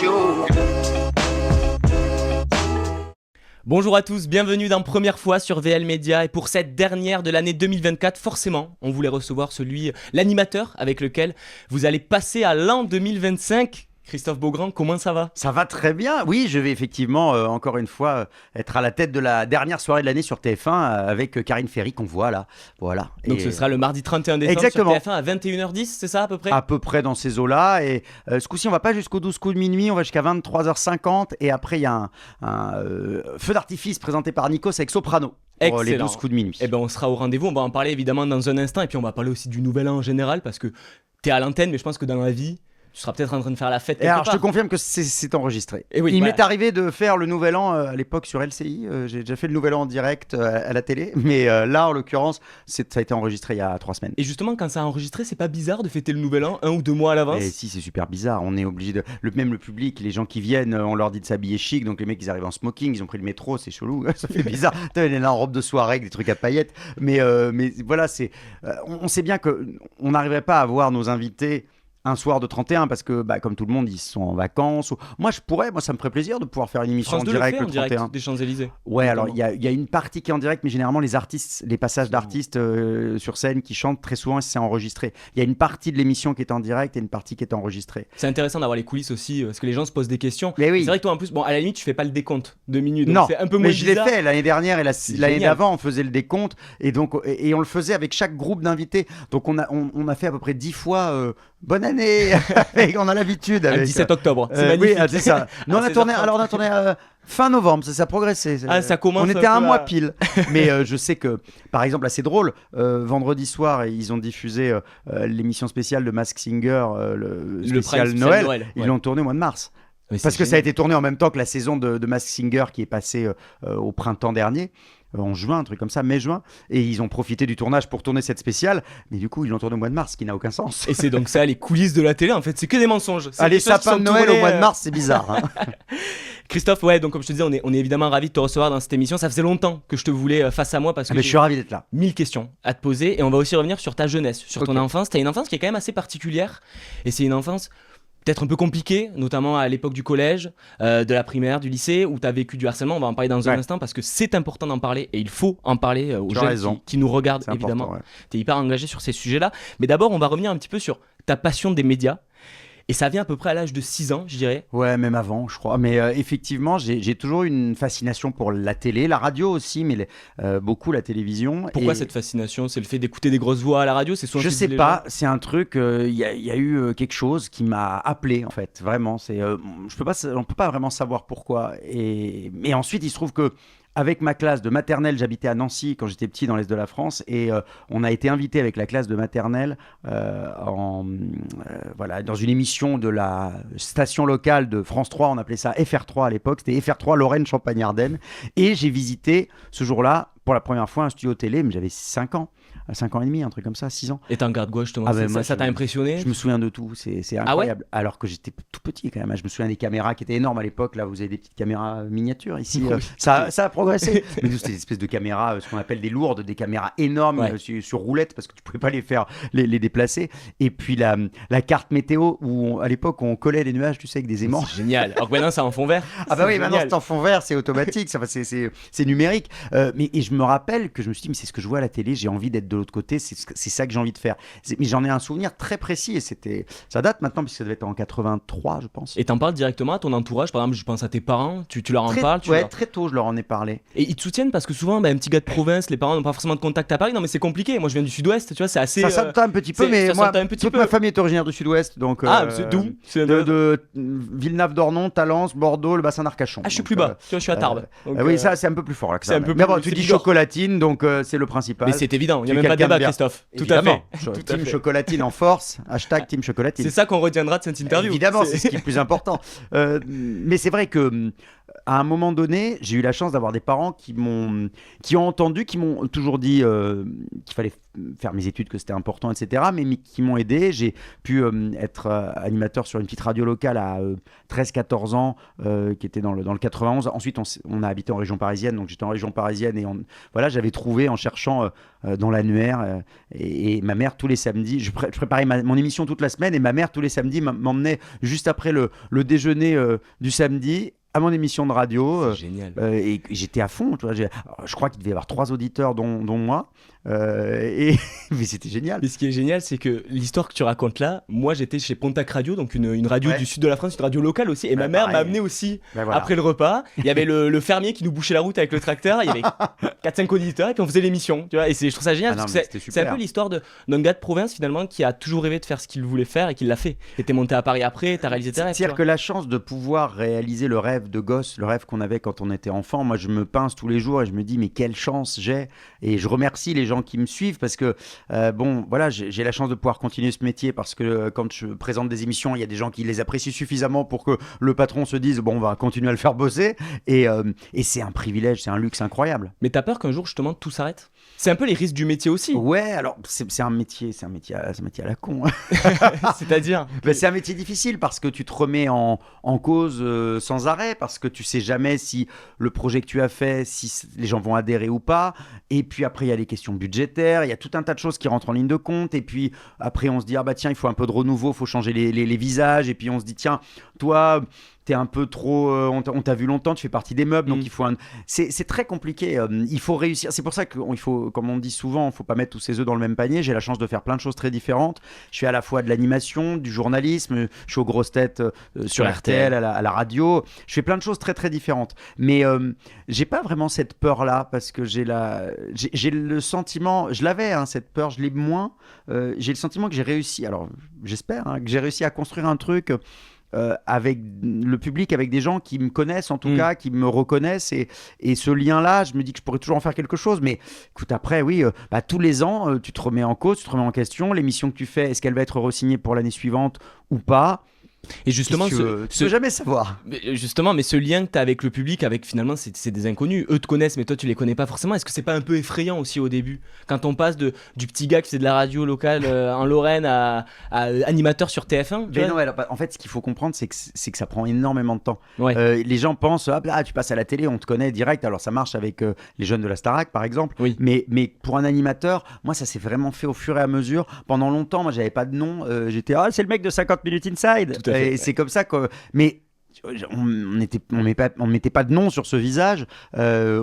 Show. Bonjour à tous, bienvenue dans Première fois sur VL Media et pour cette dernière de l'année 2024, forcément, on voulait recevoir l'animateur avec lequel vous allez passer à l'an 2025. Christophe Beaugrand, comment ça va ? Ça va très bien. Oui, je vais effectivement, encore une fois, être à la tête de la dernière soirée de l'année sur TF1 avec Karine Ferry qu'on voit là. Voilà. Donc ce sera le mardi 31 décembre Exactement. sur TF1 à 21h10, c'est ça à peu près ? À peu près dans ces eaux-là. Et ce coup-ci, on va pas jusqu'au 12 coups de minuit, on va jusqu'à 23h50. Et après, il y a un feu d'artifice présenté par Nikos avec Soprano. Pour les 12 coups de minuit. Eh ben, on sera au rendez-vous, on va en parler évidemment dans un instant. Et puis on va parler aussi du nouvel an en général parce que tu es à l'antenne, mais je pense que dans la vie... Tu seras peut-être en train de faire la fête quelque et alors, part. je te confirme que c'est enregistré. Et oui, il voilà. m'est arrivé de faire le Nouvel An à l'époque sur LCI. J'ai déjà fait le Nouvel An en direct à la télé. Mais là, en l'occurrence, ça a été enregistré il y a 3 semaines. Et justement, quand ça a enregistré, c'est pas bizarre de fêter le Nouvel An 1 ou 2 mois à l'avance ? Et si, c'est super bizarre. On est obligé de. Même le public, les gens qui viennent, on leur dit de s'habiller chic. Donc les mecs, ils arrivent en smoking, ils ont pris le métro, c'est chelou. Ça fait bizarre. T'as là en robe de soirée avec des trucs à paillettes. Mais voilà, on sait bien qu'on n'arriverait pas à voir nos invités un soir de 31 parce que comme tout le monde ils sont en vacances moi ça me ferait plaisir de pouvoir faire une émission France en 2 direct le le fait, en 31 direct des Champs-Élysées. ouais alors il y a une partie qui est en direct mais généralement les passages d'artistes sur scène qui chantent très souvent c'est enregistré. Il y a une partie de l'émission qui est en direct et une partie qui est enregistrée. C'est intéressant d'avoir les coulisses aussi parce que les gens se posent des questions. Mais oui. C'est vrai que toi en plus à la limite tu fais pas le décompte de minutes donc non c'est un peu moins mais je l'ai bizarre. fait l'année dernière et l'année génial. d'avant on faisait le décompte et donc et on le faisait avec chaque groupe d'invités donc on a fait à peu près 10 fois bonne année. Et on a l'habitude avec Le 17 octobre, c'est magnifique. Oui, c'est ça. Nous, on a tourné fin novembre, ça a progressé. Ça commence. On était à un mois pile. Mais je sais que, par exemple, assez drôle, vendredi soir, ils ont diffusé l'émission spéciale de Masked Singer, le spécial Noël. Ils l'ont tourné au mois de mars. Parce que ça a été tourné en même temps que la saison de Masked Singer qui est passée au printemps dernier. En juin, un truc comme ça, mai-juin, et ils ont profité du tournage pour tourner cette spéciale, mais du coup ils l'ont tourné au mois de mars, ce qui n'a aucun sens. Et c'est donc ça les coulisses de la télé, en fait, c'est que des mensonges. Les sapins de Noël au mois de mars, c'est bizarre. Hein. Christophe, donc comme je te disais, on est évidemment ravis de te recevoir dans cette émission. Ça faisait longtemps que je te voulais face à moi parce que je suis ravi d'être là. 1000 questions à te poser, et on va aussi revenir sur ta jeunesse, sur ton enfance. T'as une enfance qui est quand même assez particulière, et c'est une enfance peut-être un peu compliqué, notamment à l'époque du collège, de la primaire, du lycée, où tu as vécu du harcèlement. On va en parler dans un instant parce que c'est important d'en parler et il faut en parler aux jeunes qui nous regardent, évidemment. Tu es hyper engagé sur ces sujets-là. Mais d'abord, on va revenir un petit peu sur ta passion des médias. Et ça vient à peu près à l'âge de 6 ans, je dirais. Ouais, même avant, je crois. Mais effectivement, j'ai toujours eu une fascination pour la télé, la radio aussi, mais beaucoup la télévision. Pourquoi cette fascination ? C'est le fait d'écouter des grosses voix à la radio ? Je sais pas, c'est un truc, il y a eu quelque chose qui m'a appelé, en fait, vraiment. On peut pas vraiment savoir pourquoi. Mais ensuite, il se trouve que avec ma classe de maternelle, j'habitais à Nancy quand j'étais petit dans l'Est de la France et on a été invité avec la classe de maternelle dans une émission de la station locale de France 3, on appelait ça FR3 à l'époque, c'était FR3 Lorraine Champagne-Ardenne et j'ai visité ce jour-là pour la première fois un studio télé, mais j'avais 5 ans. 5 ans et demi, un truc comme ça, 6 ans. Et t'en gardes quoi justement ? Ça t'a impressionné ? Je me souviens de tout, c'est incroyable. Alors que j'étais tout petit quand même. Je me souviens des caméras qui étaient énormes à l'époque. Là, vous avez des petites caméras miniatures ici. Ça a progressé. Mais nous, c'était des espèces de caméras, ce qu'on appelle des lourdes, des caméras énormes sur roulettes parce que tu pouvais pas les déplacer. Et puis la carte météo où à l'époque on collait les nuages, tu sais, avec des aimants. C'est génial. Alors que maintenant c'est en fond vert. Ah bah oui, maintenant c'est en fond vert, c'est automatique, c'est numérique. Et je me rappelle que je me suis dit, mais c'est ce que je vois à la télé, j'ai envie d'être de l'autre côté, c'est ça que j'ai envie de faire. Mais j'en ai un souvenir très précis et ça date maintenant puisque ça devait être en 83 je pense. Et t'en parles directement à ton entourage, par exemple je pense à tes parents, tu leur en parles très tôt je leur en ai parlé. Et ils te soutiennent parce que souvent un petit gars de province, les parents n'ont pas forcément de contact à Paris, non mais c'est compliqué, moi je viens du sud-ouest, tu vois, c'est assez... Ça s'adapte un petit peu, mais moi toute ma famille est originaire du sud-ouest, donc... c'est d'où ? de Villeneuve-d'Ornon, Talence, Bordeaux, le bassin d'Arcachon. Ah je suis plus bas, tu vois, je suis à Tarbes. Oui ça c'est un peu plus fort là que ça. Mais bon, tu dis chocolatine, donc c'est le principal. Mais c'est évident, il n'y a même pas de débat Christophe. Tout à fait. Team chocolatine en force, #Team chocolatine. C'est ça qu'on retiendra de cette interview. Évidemment, c'est ce qui est le plus important. Mais c'est vrai que à un moment donné, j'ai eu la chance d'avoir des parents qui ont entendu, qui m'ont toujours dit qu'il fallait faire mes études, que c'était important, etc. Mais qui m'ont aidé. J'ai pu être animateur sur une petite radio locale à 13-14 ans, qui était dans le 91. Ensuite, on a habité en région parisienne, donc j'étais en région parisienne et voilà, j'avais trouvé en cherchant dans l'annuaire. Et ma mère, tous les samedis, je préparais mon émission toute la semaine et ma mère, tous les samedis, m'emmenait juste après le déjeuner du samedi à mon émission de radio. C'est génial. Et j'étais à fond. Tu vois, je crois qu'il devait y avoir 3 auditeurs, dont moi. Mais c'était génial. Mais ce qui est génial, c'est que l'histoire que tu racontes là, moi j'étais chez Pontac Radio, donc une radio du sud de la France, une radio locale aussi, et ma mère m'a amené aussi après le repas. Il y avait le fermier qui nous bouchait la route avec le tracteur, il y avait 4-5 auditeurs, et puis on faisait l'émission. Tu vois, et je trouve ça génial, parce que c'est un peu l'histoire d'un gars de province finalement qui a toujours rêvé de faire ce qu'il voulait faire et qui l'a fait. Et t'es monté à Paris après, t'as réalisé tes rêves. C'est-à-dire que la chance de pouvoir réaliser le rêve de gosse, le rêve qu'on avait quand on était enfant, moi je me pince tous les jours et je me dis mais quelle chance j'ai, et je remercie les gens qui me suivent parce que bon voilà, j'ai la chance de pouvoir continuer ce métier parce que quand je présente des émissions, il y a des gens qui les apprécient suffisamment pour que le patron se dise bon, on va continuer à le faire bosser, et c'est un privilège, c'est un luxe incroyable. Mais t'as peur qu'un jour justement tout s'arrête? C'est un peu les risques du métier aussi. Ouais, alors c'est un métier à la con. C'est-à-dire c'est un métier difficile parce que tu te remets en cause sans arrêt, parce que tu sais jamais si le projet que tu as fait, si les gens vont adhérer ou pas. Et puis après, il y a les questions budgétaires, il y a tout un tas de choses qui rentrent en ligne de compte. Et puis après, on se dit, ah bah tiens, il faut un peu de renouveau, il faut changer les visages. Et puis on se dit, tiens, toi, t'es un peu trop, on t'a vu longtemps, tu fais partie des meubles, donc il faut c'est très compliqué, il faut réussir. C'est pour ça qu'il faut, comme on dit souvent, il faut pas mettre tous ses œufs dans le même panier. J'ai la chance de faire plein de choses très différentes. Je fais à la fois de l'animation, du journalisme, je suis aux grosses têtes sur RTL, à la radio. Je fais plein de choses très très différentes. Mais j'ai pas vraiment cette peur-là, parce que j'ai le sentiment, je l'avais cette peur, je l'ai moins. J'ai le sentiment que j'ai réussi, alors j'espère, que j'ai réussi à construire un truc avec le public, avec des gens qui me connaissent en tout cas, qui me reconnaissent, et ce lien-là, je me dis que je pourrais toujours en faire quelque chose. Mais écoute, après, oui, tous les ans, tu te remets en cause, tu te remets en question. L'émission que tu fais, est-ce qu'elle va être re-signée pour l'année suivante ou pas? Et justement, tu peux jamais savoir. Justement, mais ce lien que tu as avec le public, avec finalement, c'est des inconnus. Eux te connaissent, mais toi, tu les connais pas forcément. Est-ce que c'est pas un peu effrayant aussi au début, quand on passe du petit gars qui faisait de la radio locale en Lorraine à animateur sur TF1? Mais non, alors, en fait, ce qu'il faut comprendre, c'est que ça prend énormément de temps. Ouais. Les gens pensent, tu passes à la télé, on te connaît direct. Alors ça marche avec les jeunes de la Starac, par exemple. Oui. Mais pour un animateur, moi, ça s'est vraiment fait au fur et à mesure. Pendant longtemps, moi, j'avais pas de nom. J'étais, c'est le mec de 50 minutes inside. Et c'est comme ça que. Mais on mettait pas de nom sur ce visage. On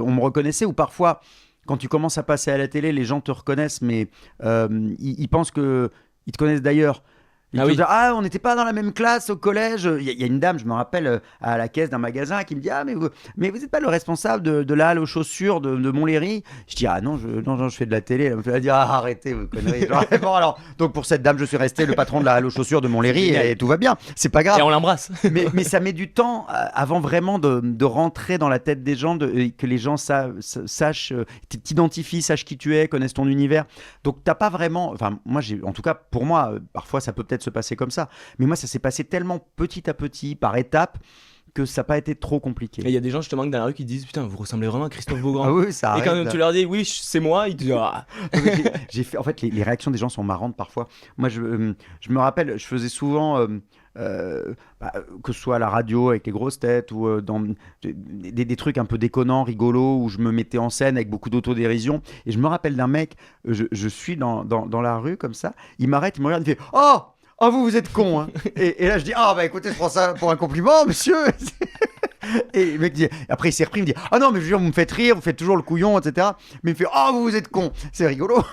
me reconnaissait, ou parfois, quand tu commences à passer à la télé, les gens te reconnaissent, mais ils pensent qu'ils te connaissent d'ailleurs. Disent, on n'était pas dans la même classe au collège. Il y a une dame, je me rappelle, à la caisse d'un magasin, qui me dit, mais vous n'êtes pas le responsable de la halle aux chaussures de Montlhéry? Je dis, non, je fais de la télé. Elle me dit, arrêtez vos conneries. Bon, alors, donc pour cette dame, je suis resté le patron de la halle aux chaussures de Montlhéry, et tout va bien, c'est pas grave. Et on l'embrasse. mais ça met du temps avant vraiment de rentrer dans la tête des gens, que les gens sachent, t'identifient, sachent qui tu es, connaissent ton univers. Donc t'as pas vraiment, enfin moi, en tout cas pour moi, parfois ça peut peut-être se passer comme ça, mais moi ça s'est passé tellement petit à petit, par étapes, que ça n'a pas été trop compliqué. Et il y a des gens justement dans la rue qui disent, putain, vous ressemblez vraiment à Christophe Beaugrand. Ah oui, ça arrive. Et quand tu leur dis, oui, c'est moi, ils te disent, En fait, les réactions des gens sont marrantes parfois. Moi, je me rappelle, je faisais souvent, que ce soit à la radio avec les grosses têtes, ou dans des trucs un peu déconnants, rigolos, où je me mettais en scène avec beaucoup d'autodérision. Et je me rappelle d'un mec, je suis dans la rue comme ça, il m'arrête, il me regarde, il fait « Oh, vous êtes con, hein !» Et là, je dis, écoutez, je prends ça pour un compliment, monsieur. Et le mec dit, après il s'est repris, il me dit, non, mais je veux dire, vous me faites rire, vous faites toujours le couillon, etc. Mais il me fait, vous êtes con. C'est rigolo.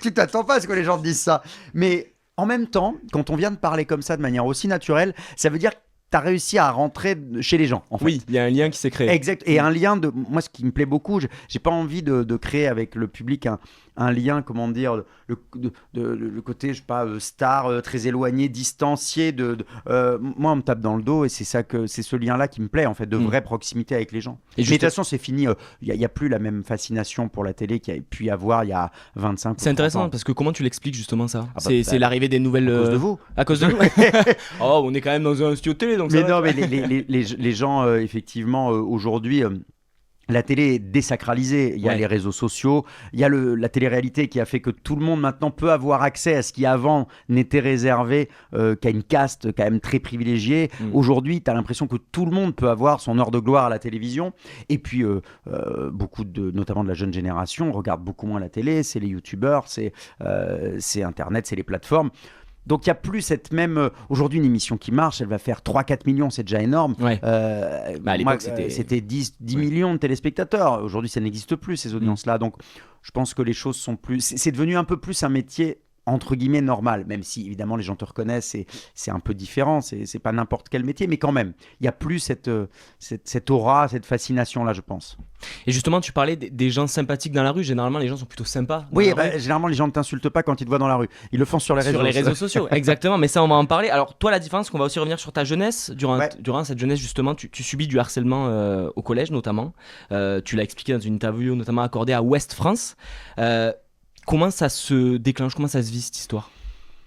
Tu t'attends pas à ce que les gens te disent ça. Mais en même temps, quand on vient de parler comme ça de manière aussi naturelle, ça veut dire que tu as réussi à rentrer chez les gens, en fait. Oui, il y a un lien qui s'est créé. Exact. Et un lien moi, ce qui me plaît beaucoup, j'ai pas envie de créer avec le public un lien, comment dire, le côté, je sais pas, star, très éloigné, distancié. Moi, on me tape dans le dos et c'est ce lien-là qui me plaît, en fait, de vraie proximité avec les gens. Mais de toute façon, c'est fini. Il n'y a plus la même fascination pour la télé qu'il y a pu y avoir il y a 25 ou 30 ans. C'est intéressant parce que comment tu l'expliques justement ça? C'est l'arrivée des nouvelles. À cause de vous. À cause de nous. Oh, on est quand même dans un studio télé, donc. Mais non, mais les gens, effectivement, aujourd'hui. La télé est désacralisée, il y a les réseaux sociaux, il y a la télé-réalité qui a fait que tout le monde maintenant peut avoir accès à ce qui avant n'était réservé qu'à une caste quand même très privilégiée. Aujourd'hui, tu as l'impression que tout le monde peut avoir son heure de gloire à la télévision. Et puis, beaucoup notamment de la jeune génération, regarde beaucoup moins la télé, c'est les youtubeurs, c'est Internet, c'est les plateformes. Donc il n'y a plus cette même... Aujourd'hui, une émission qui marche, elle va faire 3-4 millions, c'est déjà énorme. Ouais. À l'époque, c'était 10 millions de téléspectateurs. Aujourd'hui, ça n'existe plus, ces audiences-là. Donc je pense que les choses sont plus... C'est devenu un peu plus un métier entre guillemets normal, même si évidemment les gens te reconnaissent et c'est un peu différent, c'est pas n'importe quel métier, mais quand même, il n'y a plus cette aura, cette fascination-là, je pense. Et justement, tu parlais des gens sympathiques dans la rue, généralement les gens sont plutôt sympas. Oui, généralement les gens ne t'insultent pas quand ils te voient dans la rue, ils le font sur les réseaux sociaux. Exactement, mais ça on va en parler. Alors toi, la différence, qu'on va aussi revenir sur ta jeunesse, durant cette jeunesse justement, tu subis du harcèlement au collège notamment, tu l'as expliqué dans une interview notamment accordée à Ouest France. Comment ça se déclenche? Comment ça se vit cette histoire?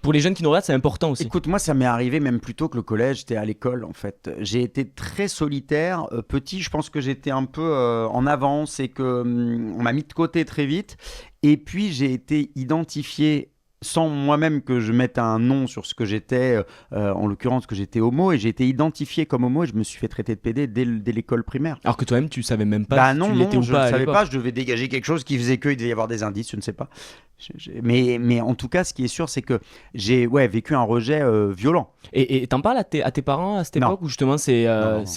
Pour les jeunes qui nous regardent, c'est important aussi. Écoute, moi, ça m'est arrivé même plus tôt que le collège. J'étais à l'école, en fait. J'ai été très solitaire. Petit, je pense que j'étais un peu en avance et qu'on m'a mis de côté très vite. Et puis, j'ai été identifié sans moi-même que je mette un nom sur ce que j'étais, en l'occurrence que j'étais homo, et j'ai été identifié comme homo et je me suis fait traiter de pédé dès l'école primaire. Alors que toi-même, tu savais même pas si tu l'étais ou pas. Je ne savais pas, je devais dégager quelque chose qui faisait qu'il devait y avoir des indices, je ne sais pas. Mais en tout cas, ce qui est sûr, c'est que j'ai vécu un rejet violent. Et t'en parles à tes parents à cette époque, ou justement c'est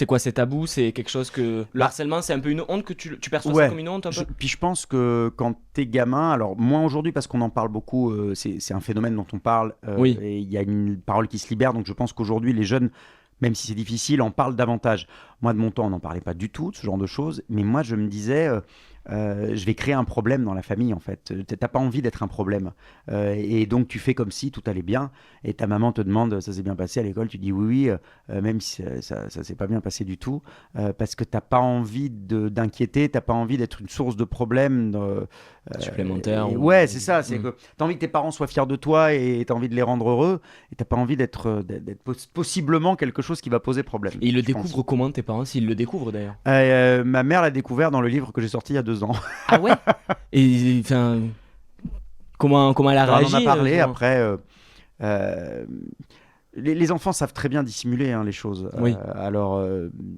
quoi, c'est tabou, c'est quelque chose que... Le harcèlement, c'est un peu une honte que tu perçois ça comme une honte un peu? Puis je pense que quand t'es gamin, alors moins aujourd'hui parce qu'on en parle beaucoup, c'est un phénomène dont on parle, et il y a une parole qui se libère, donc je pense qu'aujourd'hui les jeunes, même si c'est difficile, en parlent davantage. Moi de mon temps, on n'en parlait pas du tout de ce genre de choses, mais moi je me disais... je vais créer un problème dans la famille en fait. T'as pas envie d'être un problème, et donc tu fais comme si tout allait bien et ta maman te demande ça s'est bien passé à l'école, tu dis oui, même si ça s'est pas bien passé du tout, parce que t'as pas envie d'inquiéter, t'as pas envie d'être une source de problèmes supplémentaires. Ouais, c'est ça, c'est que t'as envie que tes parents soient fiers de toi et t'as envie de les rendre heureux, et t'as pas envie d'être possiblement quelque chose qui va poser problème. Et ils le découvrent comment, tes parents, s'ils le découvrent d'ailleurs? Ma mère l'a découvert dans le livre que j'ai sorti il y a 2 ans. Ah ouais? Et enfin, comment elle a réagi? On en a parlé après. Les enfants savent très bien dissimuler les choses. Oui. Alors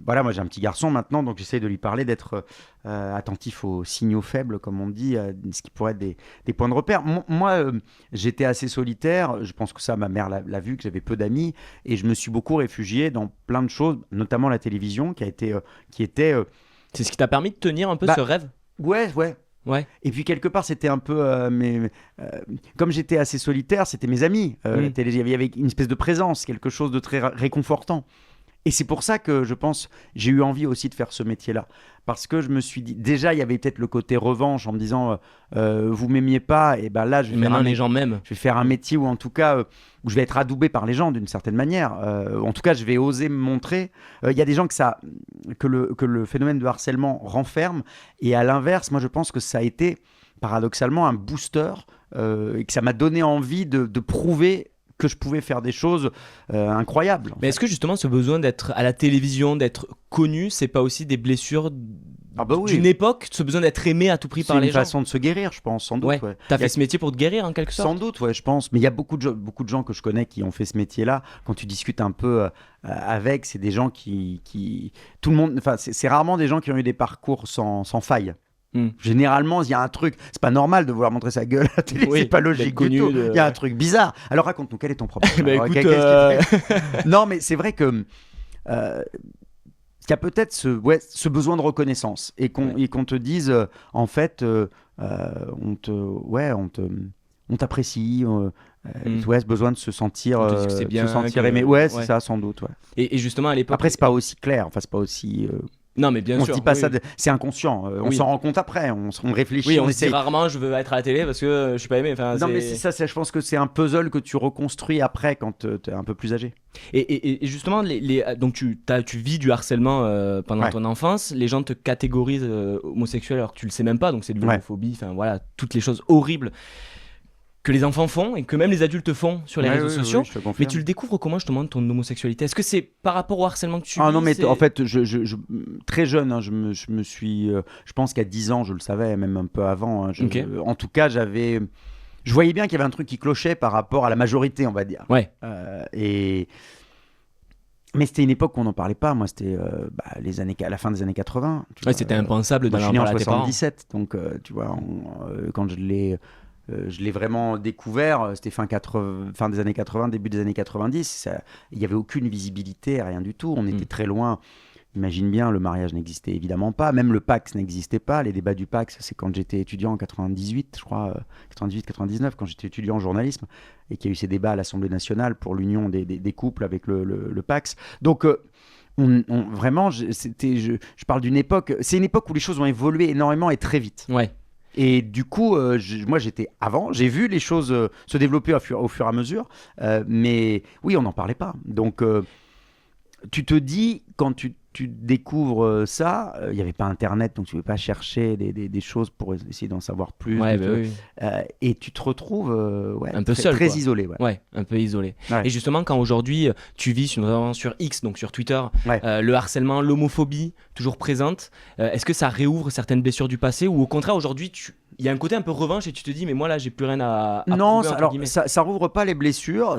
voilà, moi j'ai un petit garçon maintenant, donc j'essaie de lui parler, d'être attentif aux signaux faibles, comme on dit, ce qui pourrait être des points de repère. Moi, j'étais assez solitaire. Je pense que ça, ma mère l'a vu, que j'avais peu d'amis, et je me suis beaucoup réfugié dans plein de choses, notamment la télévision, qui était C'est ce qui t'a permis de tenir un peu ce rêve? Ouais. Et puis quelque part, c'était un peu... comme j'étais assez solitaire, c'était mes amis. Il y avait une espèce de présence, quelque chose de très réconfortant. Et c'est pour ça que je pense, j'ai eu envie aussi de faire ce métier-là. Parce que je me suis dit, déjà, il y avait peut-être le côté revanche en me disant, vous m'aimiez pas, et ben là, je vais faire un métier où en tout cas, où je vais être adoubé par les gens d'une certaine manière. En tout cas, je vais oser me montrer. Il y a des gens que le phénomène de harcèlement renferme. Et à l'inverse, moi, je pense que ça a été paradoxalement un booster et que ça m'a donné envie de prouver que je pouvais faire des choses incroyables. Mais est-ce que justement ce besoin d'être à la télévision, d'être connu, c'est pas aussi des blessures d'une époque, ce besoin d'être aimé à tout prix par les gens? C'est une façon de se guérir, je pense, sans doute. Ouais. T'as fait ce métier pour te guérir en quelque sorte? Sans doute, ouais, je pense. Mais il y a beaucoup de gens que je connais qui ont fait ce métier-là. Quand tu discutes un peu avec, c'est des gens qui... Tout le monde... Enfin, c'est rarement des gens qui ont eu des parcours sans faille. Généralement, il y a un truc. C'est pas normal de vouloir montrer sa gueule à la télé, c'est pas logique du tout. Il y a un truc bizarre. Alors raconte-nous, quel est ton problème? Non, mais c'est vrai que il y a peut-être ce besoin de reconnaissance et qu'on te dise en fait, on t'apprécie. Ce besoin de se sentir aimé. Ouais, c'est ça, sans doute. Ouais. Et justement à l'époque. Après, c'est pas aussi clair. Enfin, c'est pas aussi Non, mais bien On sûr. se dit pas oui, ça, oui. c'est inconscient. On Oui. s'en rend compte après, on réfléchit, Oui, on on se dit essaie. rarement je veux être à la télé parce que je suis pas aimé. Enfin, Non, mais c'est ça, je pense que c'est un puzzle que tu reconstruis après quand tu es un peu plus âgé. Et justement, donc tu vis du harcèlement pendant Ouais. ton enfance, les gens te catégorisent homosexuel alors que tu le sais même pas, donc c'est de Ouais. l'homophobie, enfin voilà, toutes les choses horribles que les enfants font et que même les adultes font sur les Ouais, réseaux oui, sociaux. oui, je te confirme. Mais tu le découvres comment justement ton homosexualité? Est-ce que c'est par rapport au harcèlement que tu Ah vis non, mais c'est- en fait, très jeune, hein, je me suis. Je pense qu'à 10 ans, je le savais, même un peu avant. Hein, Ok. En tout cas, je voyais bien qu'il y avait un truc qui clochait par rapport à la majorité, on va dire. Ouais, Mais c'était une époque où on n'en parlait pas. Moi, c'était à la fin des années 80. Tu ouais, vois. c'était impensable Moi, d'en je suis né en parler à tes parents. 77, donc tu vois, quand je l'ai vraiment découvert, c'était fin des années 80, début des années 90. Il n'y avait aucune visibilité, rien du tout. On était très loin. Imagine bien, le mariage n'existait évidemment pas. Même le Pacs n'existait pas. Les débats du Pacs, c'est quand j'étais étudiant en 98, je crois, 98-99, quand j'étais étudiant en journalisme, et qu'il y a eu ces débats à l'Assemblée nationale pour l'union des couples avec le Pacs. Donc, vraiment, je parle d'une époque. C'est une époque où les choses ont évolué énormément et très vite. Ouais. Et du coup, moi j'étais avant, j'ai vu les choses se développer au fur et à mesure, mais oui, on n'en parlait pas. Donc tu te dis, quand tu découvres ça, il n'y avait pas Internet, donc tu ne peux pas chercher des choses pour essayer d'en savoir plus. Ouais, bah oui. Et tu te retrouves Un peu très, seul, très quoi. isolé. Ouais. Ouais, un peu isolé. Ouais. Et justement, quand aujourd'hui tu vis notamment sur X, donc sur Twitter, Ouais. le harcèlement, l'homophobie toujours présente, est-ce que ça réouvre certaines blessures du passé ou au contraire aujourd'hui il y a un côté un peu revanche et tu te dis mais moi là j'ai plus rien à Non, prouver, entre alors guillemets. ça rouvre pas les blessures,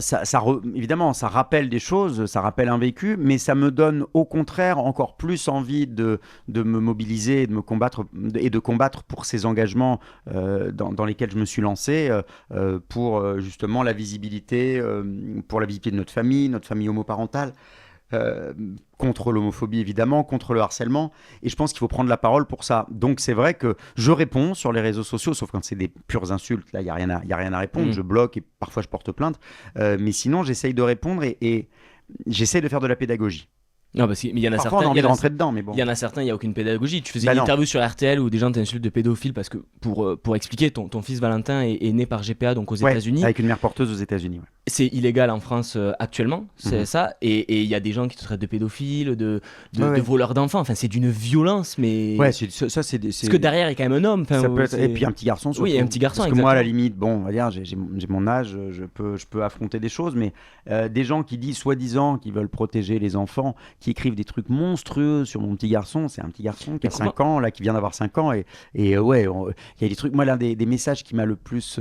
évidemment ça rappelle des choses, ça rappelle un vécu, mais ça me donne au contraire encore plus envie de me mobiliser et de me combattre et de combattre pour ces engagements dans lesquels je me suis lancé, pour justement la visibilité, pour la visibilité de notre famille homoparentale. Contre l'homophobie évidemment, contre le harcèlement, et je pense qu'il faut prendre la parole pour ça. Donc c'est vrai que je réponds sur les réseaux sociaux, sauf quand c'est des pures insultes, là il y a rien à répondre, je bloque et parfois je porte plainte, mais sinon j'essaye de répondre et j'essaye de faire de la pédagogie. Non, parce qu'il y en a Parfois on certains. a envie Il y de en a- rentrer dedans, mais bon. il y en a certains, il n'y a aucune pédagogie. Tu faisais Bah une non. interview sur RTL où des gens t'insultent de pédophile parce que pour expliquer, ton fils Valentin est né par GPA, donc aux Ouais, États-Unis. avec une mère porteuse aux États-Unis. Ouais. C'est illégal en France actuellement, c'est Mhm. ça. Et il y a des gens qui te traitent de pédophile, de Ouais. voleurs d'enfants. Enfin, c'est d'une violence, mais. Ouais, ça c'est Parce que derrière, il y a quand même un homme. Enfin, ça peut être... c'est- Et puis un petit garçon surtout. Oui, un petit garçon, Parce que moi, à la exactement. limite, bon, on va dire, j'ai mon âge, je peux affronter des choses, mais des gens qui disent soi-disant qu'ils veulent protéger les enfants, qui écrivent des trucs monstrueux sur mon petit garçon, c'est un petit garçon qui a Mais comment- 5 ans, là, qui vient d'avoir 5 ans, et ouais, il y a des trucs. Moi, l'un des messages qui m'a le plus,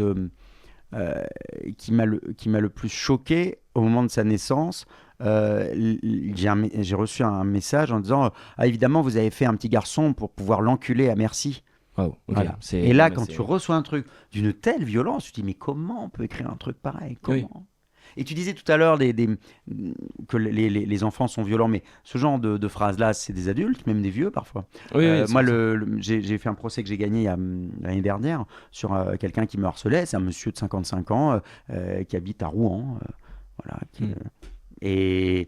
qui m'a le plus choqué au moment de sa naissance. J'ai reçu un message en disant ah, évidemment, vous avez fait un petit garçon pour pouvoir l'enculer à merci. Waouh, ok, Voilà. c'est- Et là, mais quand c'est- tu reçois un truc d'une telle violence, tu te dis mais comment on peut écrire un truc pareil? Comment? Oui. Et tu disais tout à l'heure que les enfants sont violents, mais ce genre de phrases-là, c'est des adultes, même des vieux parfois. Oui, oui, Moi, c'est- j'ai fait un procès que j'ai gagné l'année dernière sur quelqu'un qui me harcelait. C'est un monsieur de 55 ans qui habite à Rouen. Voilà, et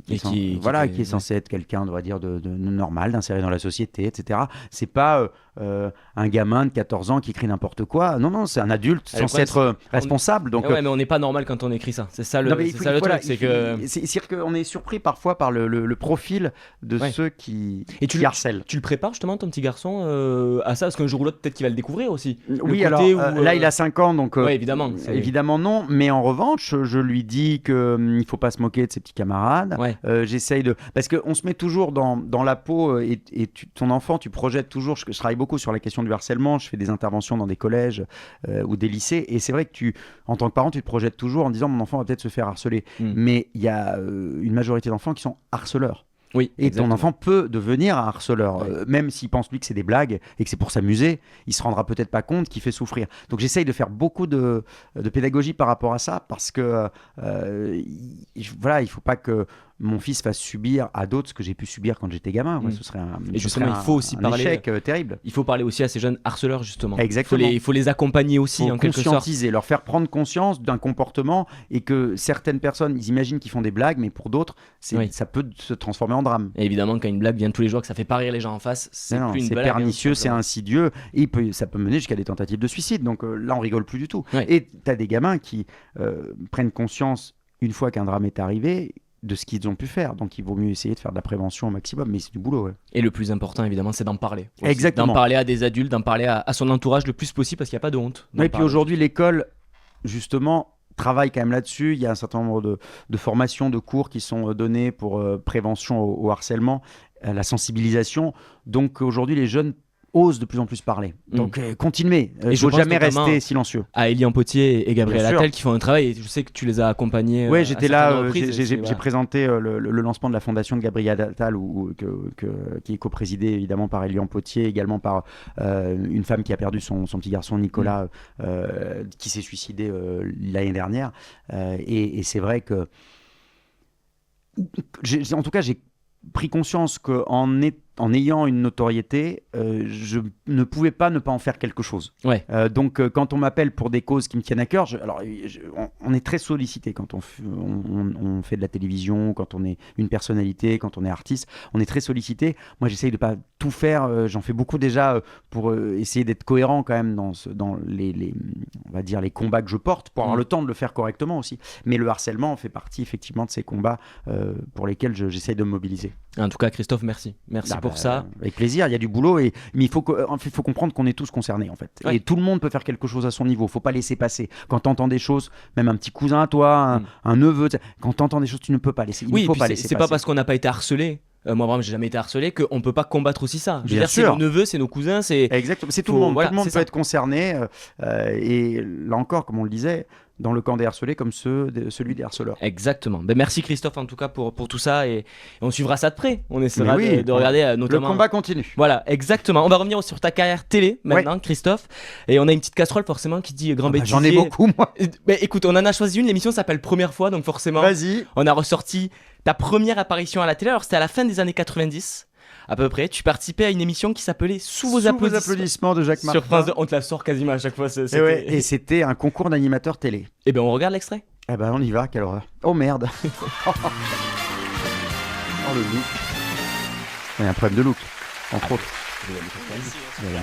Et qui voilà, fait- qui est censé être quelqu'un, on va dire, de normal, d'inséré dans la société, etc. C'est pas un gamin de 14 ans qui écrit n'importe quoi. Non, non, c'est un adulte Ah, le censé problème, être responsable. Donc, ouais, mais on n'est pas normal quand on écrit ça. C'est ça le, non, mais c'est ça le voilà, truc, c'est que. c'est-à-dire qu'on est surpris parfois par le profil de Ouais. ceux qui harcèlent. Tu le prépares justement ton petit garçon à ça parce qu'un jour ou l'autre peut-être qu'il va le découvrir aussi. Le Oui, côté alors où, là, il a 5 ans, donc ouais, évidemment. évidemment non. Mais en revanche, je lui dis qu'il ne faut pas se moquer de ses petits camarades. Ouais. J'essaye de... Parce qu'on se met toujours dans la peau ton enfant, tu projettes toujours... Je travaille beaucoup sur la question du harcèlement, je fais des interventions dans des collèges ou des lycées. Et c'est vrai que en tant que parent, tu te projettes toujours en disant mon enfant va peut-être se faire harceler. Mais il y a une majorité d'enfants qui sont harceleurs. Oui, Et exactement. ton enfant peut devenir un harceleur, Ouais. même s'il pense lui que c'est des blagues et que c'est pour s'amuser, il se rendra peut-être pas compte qu'il fait souffrir. Donc j'essaye de faire beaucoup de pédagogie par rapport à ça, parce que voilà, il faut pas que mon fils fasse subir à d'autres ce que j'ai pu subir quand j'étais gamin. Ouais, ce serait Et justement, il faut aussi un parler. échec terrible. Il faut parler aussi à ces jeunes harceleurs, justement. Exactement. Il faut les accompagner aussi, en quelque sorte. Conscientiser, leur faire prendre conscience d'un comportement et que certaines personnes, ils imaginent qu'ils font des blagues, mais pour d'autres, ça peut se transformer en drame. Et évidemment, quand une blague vient tous les jours, que ça fait pas rire les gens en face, c'est plus une blague. C'est pernicieux, c'est insidieux, et ça peut mener jusqu'à des tentatives de suicide. Donc là, on rigole plus du tout. Ouais. Et tu as des gamins qui prennent conscience, une fois qu'un drame est arrivé, de ce qu'ils ont pu faire. Donc il vaut mieux essayer de faire de la prévention au maximum, mais c'est du boulot. Ouais. Et le plus important, évidemment, c'est d'en parler. Aussi. Exactement. D'en parler à des adultes, d'en parler à son entourage le plus possible, parce qu'il n'y a pas de honte. Et puis aujourd'hui, l'école, justement, travaille quand même là-dessus. Il y a un certain nombre de formations, de cours qui sont donnés pour prévention au harcèlement, à la sensibilisation. Donc aujourd'hui, les jeunes osent de plus en plus parler. Donc continuez, il ne faut jamais rester silencieux. À Elian Potier et Gabriel Attal qui font un travail, et je sais que tu les as accompagnés. Oui, j'étais là, j'ai présenté le lancement de la fondation de Gabriel Attal, qui est coprésidée évidemment par Elian Potier, également par une femme qui a perdu son petit garçon Nicolas, qui s'est suicidé l'année dernière. Et c'est vrai que, en tout cas, j'ai pris conscience qu'en ayant une notoriété, je ne pouvais pas ne pas en faire quelque chose. Ouais. Donc, quand on m'appelle pour des causes qui me tiennent à cœur, on est très sollicité quand on fait de la télévision, quand on est une personnalité, quand on est artiste, on est très sollicité. Moi, j'essaye de pas tout faire. J'en fais beaucoup déjà pour essayer d'être cohérent quand même dans les on va dire les combats que je porte, pour avoir le temps de le faire correctement aussi. Mais le harcèlement fait partie effectivement de ces combats pour lesquels j'essaye de me mobiliser. En tout cas, Christophe, merci. Merci pour ça. Avec plaisir, il y a du boulot, mais il faut comprendre qu'on est tous concernés en fait. Ouais. Et tout le monde peut faire quelque chose à son niveau, faut pas laisser passer. Quand tu entends des choses, même un petit cousin à toi, un neveu, quand tu entends des choses, tu ne peux pas laisser. Il ne faut pas laisser passer. C'est pas parce qu'on n'a pas été harcelé. Moi, vraiment, j'ai jamais été harcelé, qu'on peut pas combattre aussi ça. Bien sûr. C'est nos neveux, c'est nos cousins, c'est. Exactement. C'est tout le monde. Voilà, tout le monde peut être concerné. Et là encore, comme on le disait, dans le camp des harcelés comme celui des harceleurs. Exactement. Ben, merci Christophe en tout cas pour tout ça, et on suivra ça de près. On essaiera de regarder notamment. Le combat continue. Voilà, exactement. On va revenir sur ta carrière télé maintenant, Christophe. Et on a une petite casserole forcément qui dit grand bêtisier. J'en ai beaucoup moi. Ben, écoute, on en a choisi une. L'émission s'appelle Première fois, donc forcément. Vas-y. On a ressorti ta première apparition à la télé. Alors c'était à la fin des années 90. À peu près, tu participais à une émission qui s'appelait Sous vos applaudissements de Jacques Martin. Sur France 2, on te la sort quasiment à chaque fois. Et c'était un concours d'animateur télé. Et ben on regarde l'extrait. Eh ben on y va, quelle horreur. Oh merde. Oh le look. Il y a un problème de look, entre autres.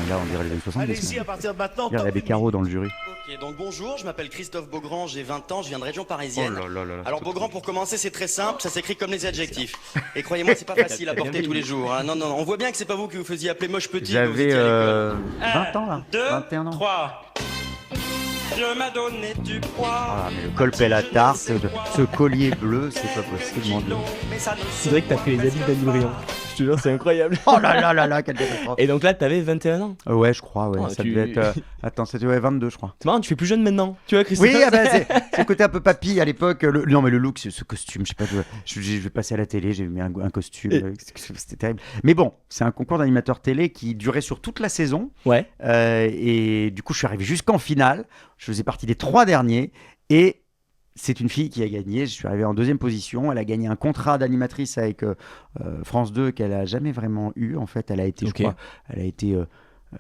Là, on dirait les années 70. Allez-y, à partir de maintenant. Il y a des carreaux dans le jury. Ok, donc bonjour, je m'appelle Christophe Beaugrand, j'ai 20 ans, je viens de région parisienne. Oh là là. Alors Beaugrand, pour commencer, c'est très simple, ça s'écrit comme les adjectifs. Et croyez-moi, c'est pas facile à porter tous les jours. Hein. Non, on voit bien que c'est pas vous qui vous faisiez appeler moche petit. J'avais 20 ans là. 21 ans. 3. Je m'as donné du poids. Ah, mais le colpel à tarte, ce collier bleu, c'est pas possible, mon Dieu. C'est vrai que t'as fait les habits d'Annie Briand. Je te jure, c'est incroyable. Oh là là, quelle catastrophe. Et donc là, t'avais 21 ans. Ouais, je crois, ouais. Ça devait être. Attends, c'était 22, je crois. C'est marrant, tu fais plus jeune maintenant. Tu vois, Christophe. Oui, c'est le côté un peu papy à l'époque. Non, mais le look, ce costume, je sais pas. Je vais passer à la télé, j'ai mis un costume. C'était terrible. Mais bon, c'est un concours d'animateur télé qui durait sur toute la saison. Ouais. Et du coup, je suis arrivé jusqu'en finale. Je faisais partie des 3 derniers. Et c'est une fille qui a gagné. Je suis arrivé en 2e position. Elle a gagné un contrat d'animatrice avec France 2 qu'elle a jamais vraiment eu. En fait, elle a été, je crois,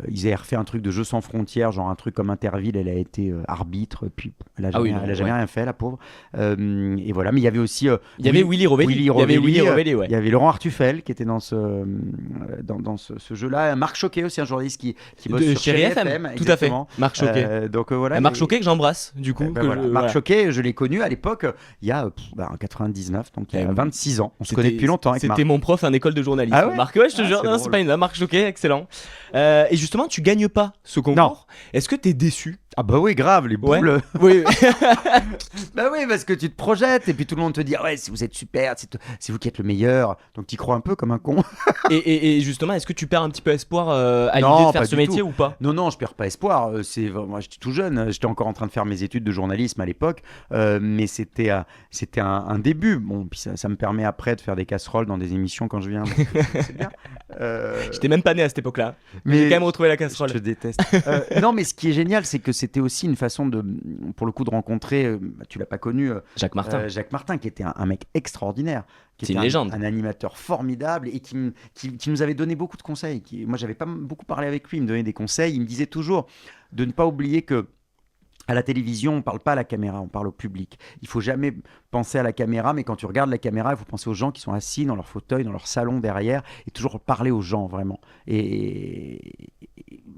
ils avaient refait un truc de Jeux sans frontières, genre un truc comme Interville. Elle a été arbitre, puis elle a jamais rien fait, la pauvre. Et voilà, mais il y avait aussi. Il y avait Willy Rovelli. Il y avait Laurent Artufel qui était dans ce jeu-là. Marc Choquet aussi, un journaliste qui bosse sur Chéri FM. Tout à fait. Marc Choquet. Donc voilà. Marc Choquet que j'embrasse, du coup. Marc Choquet, je l'ai connu à l'époque, il y a en 99, donc il y a 26 ans. On se connaît depuis longtemps avec Marc. C'était mon prof en école de journalisme. Ah ouais, Marc, ouais, je te jure, c'est pas une Marc Choquet, excellent. Et justement, tu gagnes pas ce concours. Non. Est-ce que t'es déçu? Ah bah oui, grave, les boules. Oui. Bah oui, parce que tu te projettes et puis tout le monde te dit ouais, si vous êtes super, c'est vous qui êtes le meilleur. Donc t'y crois un peu comme un con. et justement, est-ce que tu perds un petit peu espoir à l'idée de faire ce métier ou pas? Non, je perds pas espoir. Moi, j'étais tout jeune. J'étais encore en train de faire mes études de journalisme à l'époque, mais c'était un début. Bon, puis ça me permet après de faire des casseroles dans des émissions quand je viens. C'est bien. J'étais même pas né à cette époque-là. Mais Mais j'ai quand même retrouvé la casserole. je te déteste. Non, mais ce qui est génial, c'est que c'était aussi une façon pour le coup, de rencontrer. Tu l'as pas connu, Jacques Martin. Jacques Martin, qui était un mec extraordinaire, qui C'est était une légende. un animateur formidable et qui nous avait donné beaucoup de conseils. Moi, j'avais pas beaucoup parlé avec lui. Il me donnait des conseils. Il me disait toujours de ne pas oublier que à la télévision, on ne parle pas à la caméra, on parle au public. Il faut jamais penser à la caméra, mais quand tu regardes la caméra, il faut penser aux gens qui sont assis dans leur fauteuil, dans leur salon derrière, et toujours parler aux gens, vraiment. Et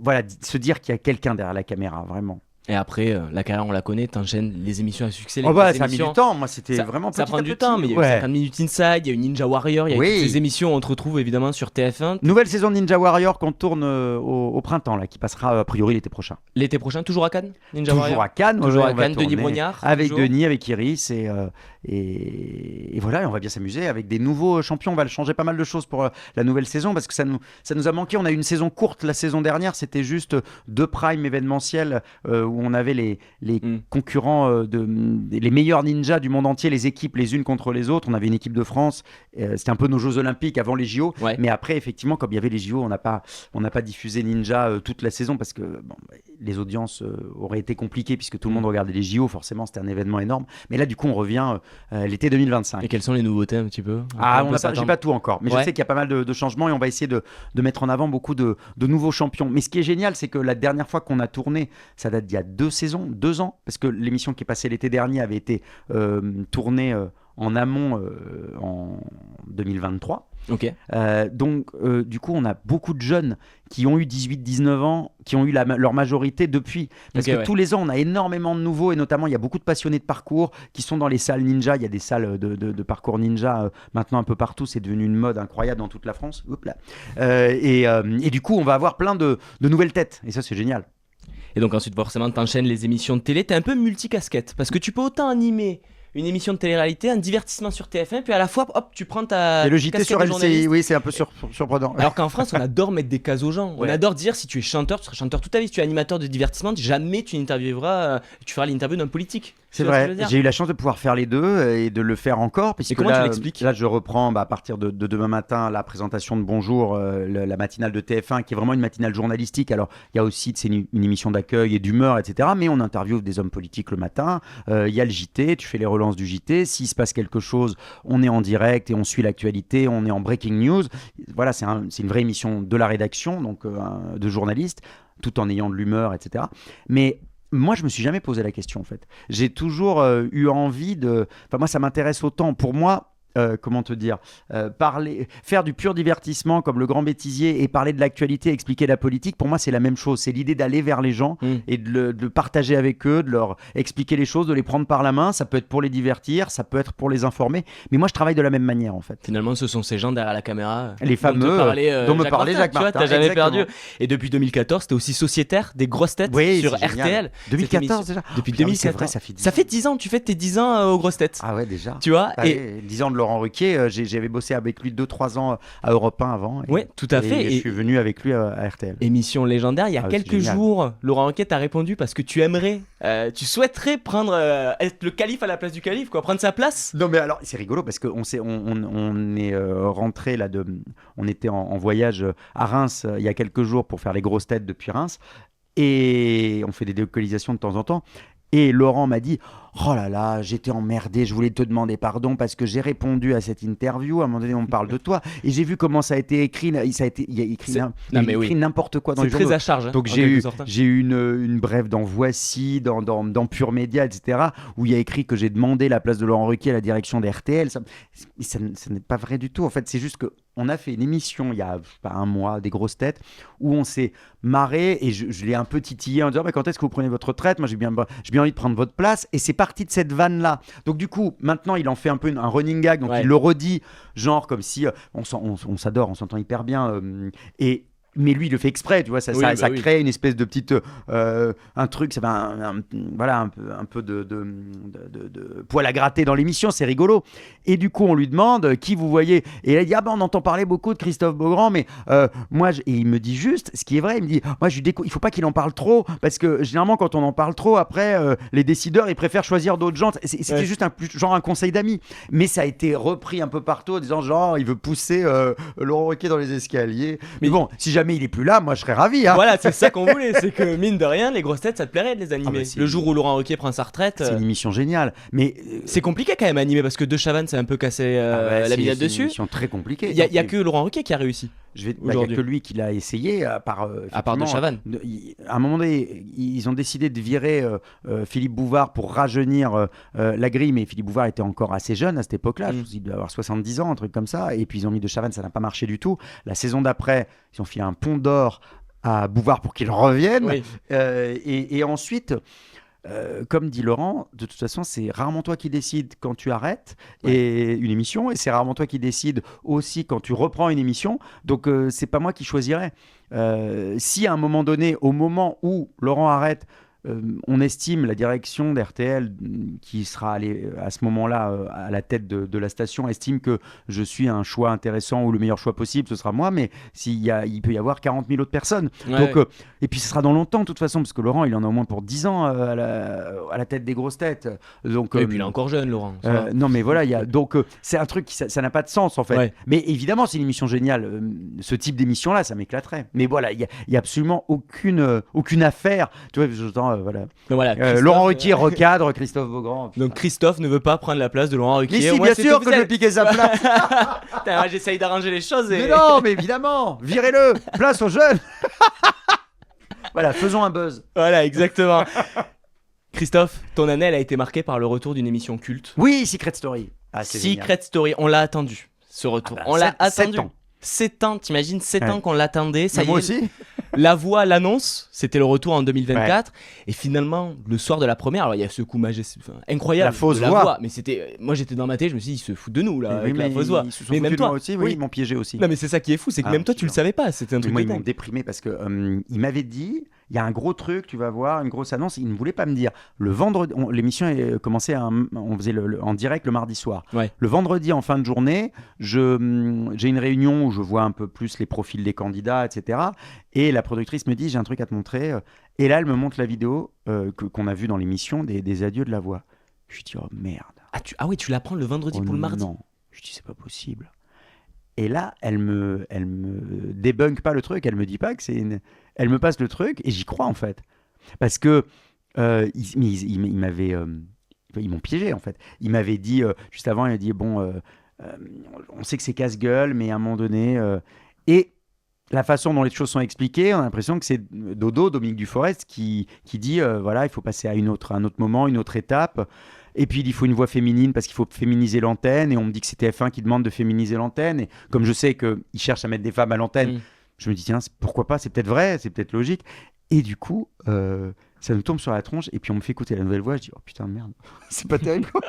voilà, se dire qu'il y a quelqu'un derrière la caméra, vraiment. Et après, la carrière, on la connaît, t'enchaînes les émissions à succès. Les Oh bah, grosses ça a mis émissions. du temps, moi c'était Ça- vraiment Ça petit prend à du petit. temps, mais il y a eu Ouais. 50 minutes inside, il y a eu Ninja Warrior, il y a eu Oui. toutes ces émissions. On te retrouve évidemment sur TF1 Nouvelle saison de Ninja Warrior qu'on tourne au printemps, là, qui passera a priori l'été prochain. l'été prochain, toujours à Cannes. Ninja Toujours Warrior. à Cannes, Toujours ouais, à on va Cannes, Denis tourner Brognard, avec toujours. Denis, avec Iris et voilà, et on va bien s'amuser avec des nouveaux champions. On va changer pas mal de choses pour la nouvelle saison parce que ça nous a manqué. On a eu une saison courte la saison dernière, c'était juste 2 primes événementiels où on avait les concurrents, les meilleurs ninjas du monde entier, les équipes les unes contre les autres. On avait une équipe de France, c'était un peu nos Jeux Olympiques avant les JO. Ouais. Mais après, effectivement, comme il y avait les JO, on n'a pas diffusé Ninja toute la saison parce que les audiences auraient été compliquées puisque tout le monde regardait les JO. Forcément, c'était un événement énorme. Mais là, du coup, on revient l'été 2025. Et quelles sont les nouveautés un petit peu? Ah, On peut j'ai s'attendre. pas tout encore, mais Ouais. je sais qu'il y a pas mal de changements et on va essayer de mettre en avant beaucoup de nouveaux champions. Mais ce qui est génial, c'est que la dernière fois qu'on a tourné, ça date d'il y a 2 ans, parce que l'émission qui est passée l'été dernier avait été tournée en amont en 2023. Ok. Donc, du coup, on a beaucoup de jeunes qui ont eu 18-19 ans, qui ont eu leur majorité depuis. Parce Ok, que ouais. tous les ans, on a énormément de nouveaux, et notamment, il y a beaucoup de passionnés de parcours qui sont dans les salles ninja. Il y a des salles de parcours ninja maintenant un peu partout. C'est devenu une mode incroyable dans toute la France. Oups là. Et du coup, on va avoir plein de nouvelles têtes. Et ça, c'est génial. Et donc ensuite, forcément, t'enchaînes les émissions de télé. T'es un peu multicasquette parce que tu peux autant animer une émission de télé-réalité, un divertissement sur TF1, puis à la fois, hop, tu prends ta Et le JT casquette sur de LCI, journaliste. oui, c'est un peu surprenant. Alors qu'en France, on adore mettre des cases aux gens. On Ouais. adore dire si tu es chanteur, tu seras chanteur toute ta vie. Si tu es animateur de divertissement, jamais tu n'intervieweras, tu feras l'interview d'un politique. C'est Tu vois ce que je vrai, veux dire j'ai eu la chance de pouvoir faire les deux et de le faire encore. Puisque Et comment là, tu l'expliques? Là, je reprends à partir de demain matin la présentation de Bonjour, la matinale de TF1, qui est vraiment une matinale journalistique. Alors, il y a aussi une émission d'accueil et d'humeur, etc. Mais on interviewe des hommes politiques le matin. Il y a le JT, tu fais les relances du JT. S'il se passe quelque chose, on est en direct et on suit l'actualité, on est en breaking news. Voilà, c'est une vraie émission de la rédaction, donc de journalistes, tout en ayant de l'humeur, etc. Mais moi, je me suis jamais posé la question, en fait. J'ai toujours eu envie de... Enfin, moi, ça m'intéresse autant. Pour moi, comment te dire, faire du pur divertissement comme le grand bêtisier et parler de l'actualité, expliquer la politique, pour moi c'est la même chose. C'est l'idée d'aller vers les gens et de le partager avec eux, de leur expliquer les choses, de les prendre par la main. Ça peut être pour les divertir, ça peut être pour les informer, mais moi je travaille de la même manière, en fait. Finalement, ce sont ces gens derrière la caméra Les fameux dont me parlait Jacques tu vois, Martin, t'as jamais exactement. perdu. Et depuis 2014, t'es aussi sociétaire des grosses têtes Oui, sur c'est génial. RTL. 2014 déjà. Depuis Putain, oui, c'est 2014. vrai, Ça fait 10 ans, tu fais tes 10 ans aux grosses têtes. Ah ouais, déjà. Tu vois Ah et... ouais, 10 ans de Laurent Ruquier, j'avais bossé avec lui 2-3 ans à Europe 1 avant. Ouais, tout à fait. Et je suis venu avec lui à RTL. Émission légendaire, il y a Ah ouais, c'est quelques génial. jours, Laurent Ruquier t'a répondu parce que tu aimerais, tu souhaiterais prendre, être le calife à la place du calife, quoi, prendre sa place. Non mais alors c'est rigolo parce qu'on est rentré là on était en voyage à Reims il y a quelques jours pour faire les grosses têtes depuis Reims et on fait des délocalisations de temps en temps. Et Laurent m'a dit « Oh là là, j'étais emmerdé, je voulais te demander pardon parce que j'ai répondu à cette interview, à un moment donné on me parle de toi, et j'ai vu comment ça a été écrit, il y a écrit, écrit n'importe quoi dans C'est les journaux. très à charge. Hein, Donc en j'ai quelque eu, sorte, hein. j'ai eu une brève dans Voici, dans Pure Média, etc., où il y a écrit que j'ai demandé la place de Laurent Ruquier à la direction d'RTL. Ça n'est pas vrai du tout. En fait, c'est juste qu'on a fait une émission il y a pas un mois, des grosses têtes, où on s'est marré et je l'ai un peu titillé en disant mais quand est-ce que vous prenez votre retraite? Moi j'ai bien envie de prendre votre place, et c'est parti de cette vanne là. Donc du coup maintenant il en fait un peu un running gag, donc Ouais. il le redit genre comme si on s'adore, on s'entend hyper bien, et Mais lui, il le fait exprès, tu vois, ça Oui. crée une espèce de petite, un truc, ça va voilà, un peu de poil à gratter dans l'émission, c'est rigolo. Et du coup, on lui demande qui vous voyez, et là, il dit on entend parler beaucoup de Christophe Beaugrand, mais moi, et il me dit juste, ce qui est vrai, il me dit, moi, il faut pas qu'il en parle trop, parce que généralement, quand on en parle trop, après, les décideurs, ils préfèrent choisir d'autres gens. C'était juste un conseil d'amis, mais ça a été repris un peu partout en disant genre, il veut pousser Laurent Ruquier dans les escaliers. Mais bon, si jamais il est plus là, moi je serais ravi. Hein. Voilà, c'est ça qu'on voulait, c'est que mine de rien, les grosses têtes, ça te plairait de les animer. bah, le jour où Laurent Ruquier prend sa retraite, c'est une émission géniale. Mais c'est compliqué quand même à animer parce que De Chavannes s'est un peu cassé la minette dessus. C'est une émission très compliquée. Il y a que Laurent Ruquier qui a réussi. Il n'y a que lui qui l'a essayé, à part De Chavannes. À un moment donné, ils ont décidé de virer Philippe Bouvard pour rajeunir la grille, mais Philippe Bouvard était encore assez jeune à cette époque-là, il devait avoir 70 ans, un truc comme ça, et puis ils ont mis De Chavannes, ça n'a pas marché du tout. La saison d'après, ils ont filé un pont d'or à Bouvard pour qu'il revienne, Oui. et ensuite... comme dit Laurent, de toute façon, c'est rarement toi qui décides quand tu arrêtes une émission, et c'est rarement toi qui décides aussi quand tu reprends une émission. Donc, c'est pas moi qui choisirais. Si à un moment donné, au moment où Laurent arrête, on estime la direction d'RTL, qui sera allée à ce moment-là à la tête de la station, estime que je suis un choix intéressant ou le meilleur choix possible, ce sera moi, mais il peut y avoir 40 000 autres personnes. Donc, et puis ce sera dans longtemps de toute façon, parce que Laurent, il en a au moins pour 10 ans à la tête des grosses têtes. Donc, Et puis il est encore jeune, Laurent. non, mais voilà, donc c'est un truc, ça n'a pas de sens en fait. Ouais. Mais évidemment, c'est une émission géniale. Ce type d'émission-là, ça m'éclaterait. Mais voilà, il y a absolument aucune affaire. Tu vois, j'entends, voilà. Donc voilà, Laurent Ruquier recadre Christophe Beaugrand. Donc Christophe ne veut pas prendre la place de Laurent Ruquier. Mais si, Moi, bien c'est sûr que je officiel. veux piquer sa place. Putain, moi, j'essaye d'arranger les choses. Mais non, mais évidemment, virez-le. Place aux jeunes. Voilà, faisons un buzz. Voilà, exactement. Christophe, ton année, elle a été marquée par le retour d'une émission culte. Oui, Secret Story. Ah, c'est génial. Secret Story, on l'a attendu, ce retour. Ah bah, on l'a 7 attendu. ans. 7 ans, t'imagines 7 Ouais. ans qu'on l'attendait, ça Mais y moi est. aussi. La Voix l'annonce, c'était le retour en 2024. Et finalement, le soir de la première, alors il y a ce coup incroyable La fausse de la voix. voix. Mais c'était, moi j'étais dans ma tête, je me suis dit, ils se foutent de nous là, avec la mais fausse voix. ils se sont Mais foutus même de toi moi aussi, oui, oui. ils m'ont piégé aussi. Non mais c'est ça qui est fou, c'est que Ah, même toi tu le sûr. savais pas, c'était un truc Moi, de ils m'ont dingue. déprimé parce que il m'avait dit, il y a un gros truc, tu vas voir, une grosse annonce. Il ne voulait pas me dire. Le vendredi, l'émission commençait, on faisait en direct le mardi soir. Ouais. Le vendredi, en fin de journée, j'ai une réunion où je vois un peu plus les profils des candidats, etc. Et la productrice me dit, j'ai un truc à te montrer. Et là, elle me montre la vidéo qu'on a vue dans l'émission des adieux de la voix. Je lui dis, oh merde. Ah oui, tu l'apprends le vendredi Oh pour le mardi. non. Je dis, c'est pas possible. Et là, elle me débunk pas le truc, elle me dit pas que c'est elle me passe le truc et j'y crois en fait. Parce que ils m'avaient ils m'ont piégé en fait. Il m'avait dit juste avant, il a dit bon, on sait que c'est casse-gueule, mais à un moment donné et la façon dont les choses sont expliquées, on a l'impression que c'est Dominique Duforest, qui dit voilà, il faut passer à un autre moment, une autre étape. Et puis il faut une voix féminine parce qu'il faut féminiser l'antenne. Et on me dit que c'est TF1 qui demande de féminiser l'antenne. Et comme je sais qu'ils cherchent à mettre des femmes à l'antenne, je me dis tiens, pourquoi pas, c'est peut-être vrai, c'est peut-être logique. Et du coup, ça me tombe sur la tronche. Et puis on me fait écouter la nouvelle voix. Je dis oh putain, merde, c'est pas terrible quoi.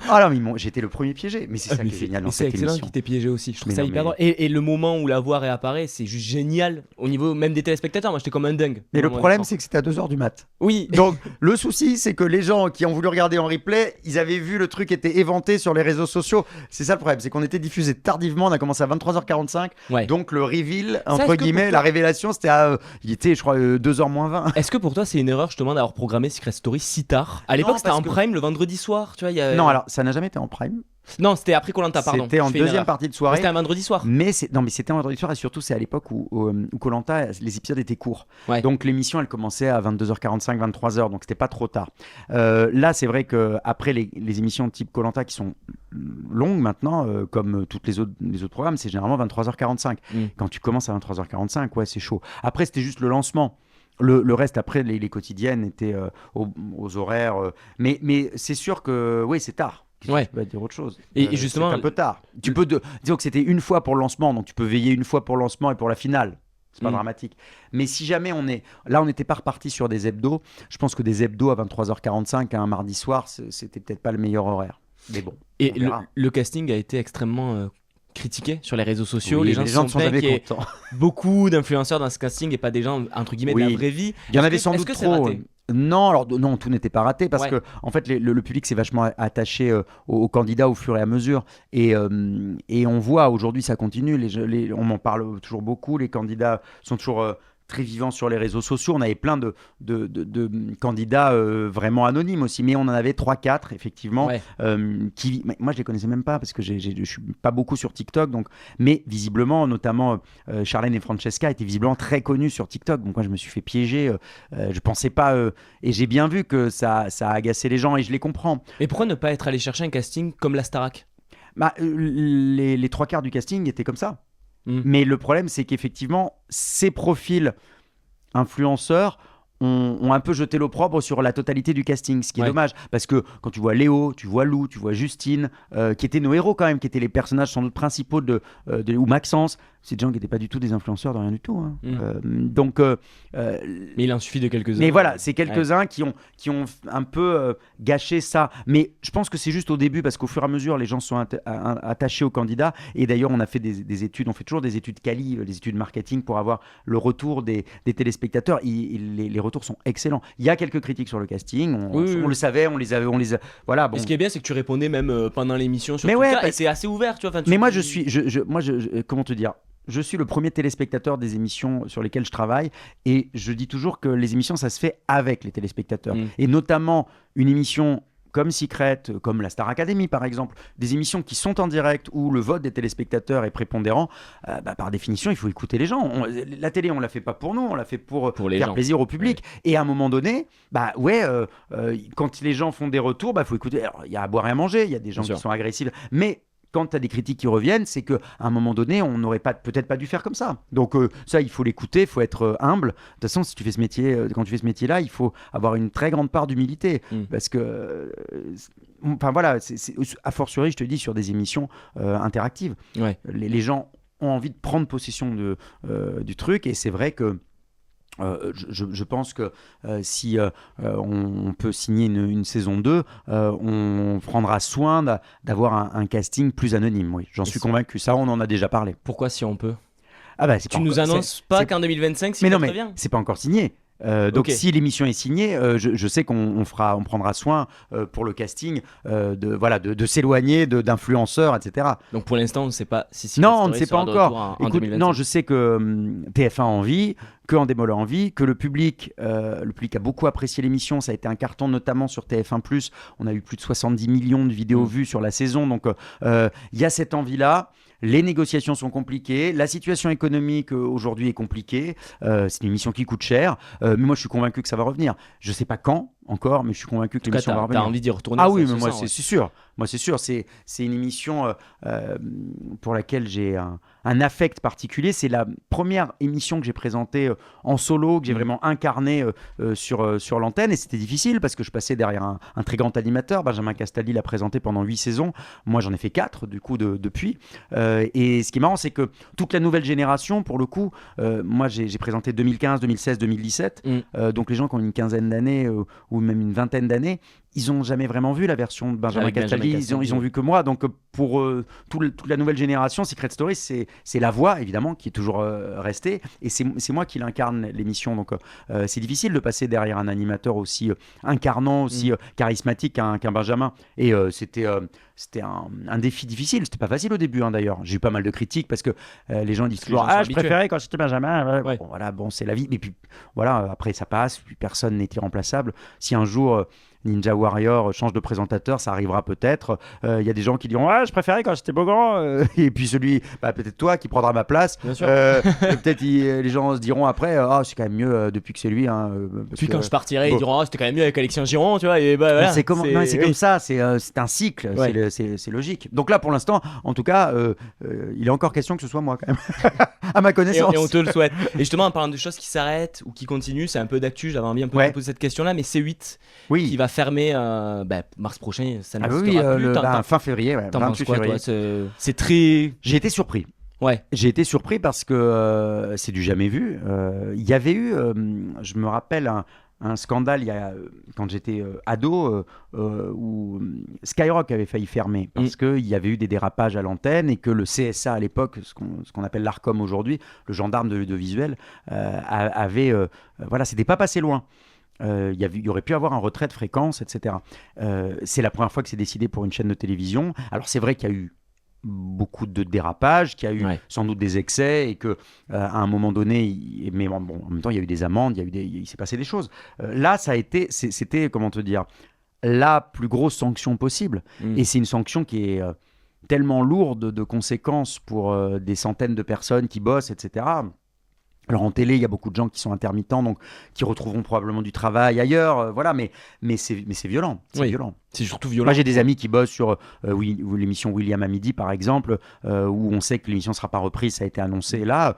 Ah non, mais j'étais le premier piégé. Mais c'est ça qui est génial dans C'est cette excellent émission. qu'il t'ait piégé aussi. Je trouve Mais ça non, hyper mais- drôle. Et le moment où la voix réapparaît, c'est juste génial. Au niveau même des téléspectateurs, moi j'étais comme un dingue. Mais le Vraiment, problème, je c'est que c'était à 2h du mat. Oui. Donc, le souci, c'est que les gens qui ont voulu regarder en replay, ils avaient vu le truc était éventé sur les réseaux sociaux. C'est ça le problème, c'est qu'on était diffusé tardivement. On a commencé à 23h45. Ouais. Donc, le reveal, est-ce entre que guillemets, pour la toi- révélation, c'était à, il était, je crois, 2h moins 20. Est-ce que pour toi c'est une erreur justement d'avoir programmé Secret Story si tard? À l'époque c'était parce en que- prime le vendredi soir, tu vois. Non, alors, ça n'a jamais été en prime. Non, c'était après Koh-Lanta, pardon. C'était en Je fais une deuxième erreur. partie de Mais soirée. c'était un vendredi soir. Mais c'était en vendredi soir et surtout c'est à l'époque où Koh-Lanta, les épisodes étaient courts. Ouais. Donc l'émission elle commençait à 22h45, 23h, donc c'était pas trop tard. Là c'est vrai que après les émissions type Koh-Lanta qui sont longues maintenant, comme toutes les autres programmes, c'est généralement 23h45. Quand tu commences à 23h45, ouais c'est chaud. Après c'était juste le lancement. Le reste après les quotidiennes étaient aux horaires. Mais c'est sûr que oui c'est tard. Qu'est-ce que Ouais. tu peux dire autre chose. Et justement, c'est un peu tard. Disons que c'était une fois pour le lancement, donc tu peux veiller une fois pour le lancement et pour la finale. C'est pas dramatique. Mais si jamais on n'était pas reparti sur des hebdos, je pense que des hebdos à 23h45 un mardi soir, c'était peut-être pas le meilleur horaire. Mais bon. Et on verra. le casting a été extrêmement critiqué sur les réseaux sociaux. Oui, les gens mais se sont sont plaints jamais qu'il y ait contents. beaucoup d'influenceurs dans ce casting et pas des gens entre guillemets de Oui. la vraie vie. Il y en Est-ce avait que- sans est-ce doute que c'est trop. raté Non, alors non, tout n'était pas raté parce Ouais. que en fait le public s'est vachement attaché aux candidats au fur et à mesure et on voit aujourd'hui ça continue. On m'en parle toujours beaucoup. Les candidats sont toujours très vivants sur les réseaux sociaux. On avait plein de candidats vraiment anonymes aussi, mais on en avait 3-4 effectivement Ouais. mais moi je les connaissais même pas parce que je suis pas beaucoup sur TikTok, donc mais visiblement notamment Charlène et Francesca étaient visiblement très connus sur TikTok, donc moi je me suis fait piéger. Je pensais pas et j'ai bien vu que ça a agacé les gens et je les comprends. Mais pourquoi ne pas être allé chercher un casting comme la Starac? Les 3 quarts du casting étaient comme ça. Mais le problème, c'est qu'effectivement, ces profils influenceurs ont un peu jeté l'opprobre sur la totalité du casting, ce qui est Ouais. dommage. Parce que quand tu vois Léo, tu vois Lou, tu vois Justine, qui étaient nos héros quand même, qui étaient les personnages sans doute principaux ou Maxence, c'est des gens qui n'étaient pas du tout des influenceurs de rien du tout. Hein. Donc, Mais il en suffit de quelques-uns. mais voilà, c'est quelques-uns qui ont un peu gâché ça. Mais je pense que c'est juste au début, parce qu'au fur et à mesure, les gens sont attachés aux candidats. Et d'ailleurs, on a fait des études, on fait toujours des études quali, des études marketing pour avoir le retour des téléspectateurs. Les retours sont excellents. Il y a quelques critiques sur le casting, on le savait, on les a. Voilà, bon. Et ce qui est bien, c'est que tu répondais même pendant l'émission sur Mais Twitter, ouais, et c'est assez ouvert, tu vois. Enfin, Mais moi, comment te dire, je suis le premier téléspectateur des émissions sur lesquelles je travaille et je dis toujours que les émissions, ça se fait avec les téléspectateurs. Et notamment une émission comme Secret, comme la Star Academy par exemple, des émissions qui sont en direct où le vote des téléspectateurs est prépondérant, par définition, il faut écouter les gens. La télé, on la fait pas pour nous, on la fait pour les faire gens. plaisir au public. Ouais. Et à un moment donné, quand les gens font des retours, faut écouter. Alors, il y a à boire et à manger, il y a des gens qui sont agressifs, mais quand tu as des critiques qui reviennent, c'est qu'à un moment donné, on n'aurait peut-être pas dû faire comme ça. Donc ça, il faut l'écouter, il faut être humble. De toute façon, si tu fais ce métier, quand tu fais ce métier-là, il faut avoir une très grande part d'humilité. Parce que, voilà, a fortiori, je te dis, sur des émissions interactives. Ouais. Les gens ont envie de prendre possession du truc et c'est vrai que je pense que si on peut signer une saison 2, on prendra soin d'avoir un casting plus anonyme. Oui, j'en suis convaincu. Ça, on en a déjà parlé. Pourquoi si on peut? Tu nous annonces pas qu'en 2025, si mais non, très mais bien. c'est pas encore signé. Donc si l'émission est signée, je sais qu'on prendra soin pour le casting de s'éloigner d'influenceurs, etc. Donc pour l'instant, on ne sait pas si non, on ne sait pas encore. En 2025. Non, je sais que TF1 a envie, que Endemol a envie, que le public a beaucoup apprécié l'émission. Ça a été un carton, notamment sur TF1+. On a eu plus de 70 millions de vidéos vues sur la saison. Donc il y a cette envie-là. Les négociations sont compliquées, la situation économique aujourd'hui est compliquée, c'est une émission qui coûte cher, mais moi je suis convaincu que ça va revenir. Je ne sais pas quand encore, mais je suis convaincu que l'émission va revenir. Tu as envie d'y retourner? Ah oui, mais moi c'est sûr. Moi c'est sûr, c'est une émission pour laquelle j'ai un affect particulier. C'est la première émission que j'ai présentée en solo, que j'ai vraiment incarnée sur l'antenne, et c'était difficile parce que je passais derrière un très grand animateur. Benjamin Castaldi l'a présenté pendant 8 saisons. Moi j'en ai fait 4 du coup depuis. Et ce qui est marrant, c'est que toute la nouvelle génération, pour le coup, moi j'ai présenté 2015, 2016, 2017. Donc les gens qui ont une quinzaine d'années ou même une vingtaine d'années, ils n'ont jamais vraiment vu la version de Benjamin Castaldi. Ils ont vu que moi. Donc pour toute la nouvelle génération, Secret Story, c'est la voix évidemment qui est toujours restée, et c'est moi qui l'incarne l'émission. Donc c'est difficile de passer derrière un animateur aussi incarnant, aussi charismatique qu'un Benjamin. Et c'était un défi difficile. C'était pas facile au début d'ailleurs. J'ai eu pas mal de critiques parce que les gens disent toujours je préférais quand c'était Benjamin. Ouais. Bon, c'est la vie. Mais puis voilà, après ça passe. Puis personne n'est irremplaçable. Si un jour Ninja Warrior change de présentateur, ça arrivera peut-être. Il y a des gens qui diront je préférais quand j'étais beau grand. Et puis celui, peut-être toi qui prendra ma place. Bien sûr. Peut-être les gens se diront après c'est quand même mieux depuis que c'est lui. Puis quand je partirai, ils diront c'était quand même mieux avec Alexis Giron, tu vois. Et voilà, c'est comme ça, c'est un cycle, c'est logique. Donc là pour l'instant, en tout cas, il est encore question que ce soit moi quand même, à ma connaissance. Et on te le souhaite. Et justement, en parlant de choses qui s'arrêtent ou qui continuent, c'est un peu d'actu, j'avais envie un peu de poser cette question-là, mais C8 qui va fermer mars prochain, ça ne fin février, 28 février. C'est très... J'ai été surpris. Ouais. J'ai été surpris parce que c'est du jamais vu. Il y avait eu, je me rappelle, un scandale quand j'étais ado où Skyrock avait failli fermer parce qu'il y avait eu des dérapages à l'antenne et que le CSA à l'époque, ce qu'on appelle l'ARCOM aujourd'hui, le gendarme de l'audiovisuel, avait... voilà, c'était pas passé loin. Il y aurait pu avoir un retrait de fréquence, etc. C'est la première fois que c'est décidé pour une chaîne de télévision. Alors c'est vrai qu'il y a eu beaucoup de dérapages, qu'il y a eu sans doute des excès et que à un moment donné, mais bon, en même temps il y a eu des amendes, il s'est passé des choses. Là, c'était comment te dire, la plus grosse sanction possible. Et c'est une sanction qui est tellement lourde de conséquences pour des centaines de personnes qui bossent, etc. Alors en télé, il y a beaucoup de gens qui sont intermittents, donc qui retrouveront probablement du travail ailleurs, voilà. Mais c'est violent, c'est violent. C'est surtout violent. Moi, j'ai des amis qui bossent sur l'émission William à midi, par exemple, où on sait que l'émission ne sera pas reprise, ça a été annoncé. Là,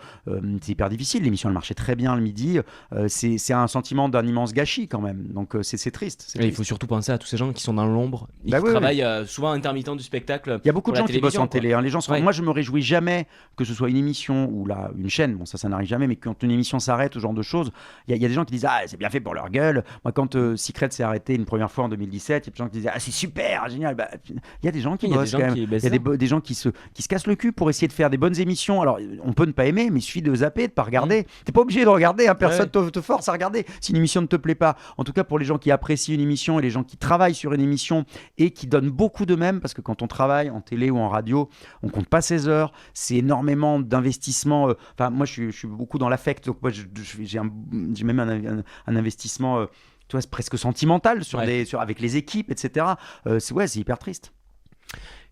c'est hyper difficile. L'émission, elle marchait très bien le midi. C'est un sentiment d'un immense gâchis quand même. Donc c'est triste. Il faut surtout penser à tous ces gens qui sont dans l'ombre et qui travaillent souvent intermittents du spectacle. Il y a beaucoup de gens qui bossent en télé. Hein. Les gens Ouais. Moi, je me réjouis jamais que ce soit une émission ou une chaîne. Bon, ça n'arrive jamais, mais quand une émission s'arrête, ce genre de choses, il y a des gens qui disent c'est bien fait pour leur gueule. Moi, quand Secret s'est arrêté une première fois en 2017, il y a des gens qui disaient c'est super, génial. Il y a des gens qui bossent quand même. Il y a des gens qui se cassent le cul pour essayer de faire des bonnes émissions. Alors, on peut ne pas aimer, mais il suffit de zapper, de pas regarder. T'es pas obligé de regarder. Hein. Personne te force à regarder si une émission ne te plaît pas. En tout cas, pour les gens qui apprécient une émission et les gens qui travaillent sur une émission et qui donnent beaucoup d'eux-mêmes, parce que quand on travaille en télé ou en radio, on compte pas ses heures. C'est énormément d'investissement. Enfin, moi, je suis beaucoup dans l'affect. Donc, moi, j'ai même un investissement. Tu vois, c'est presque sentimental avec les équipes, etc. C'est hyper triste.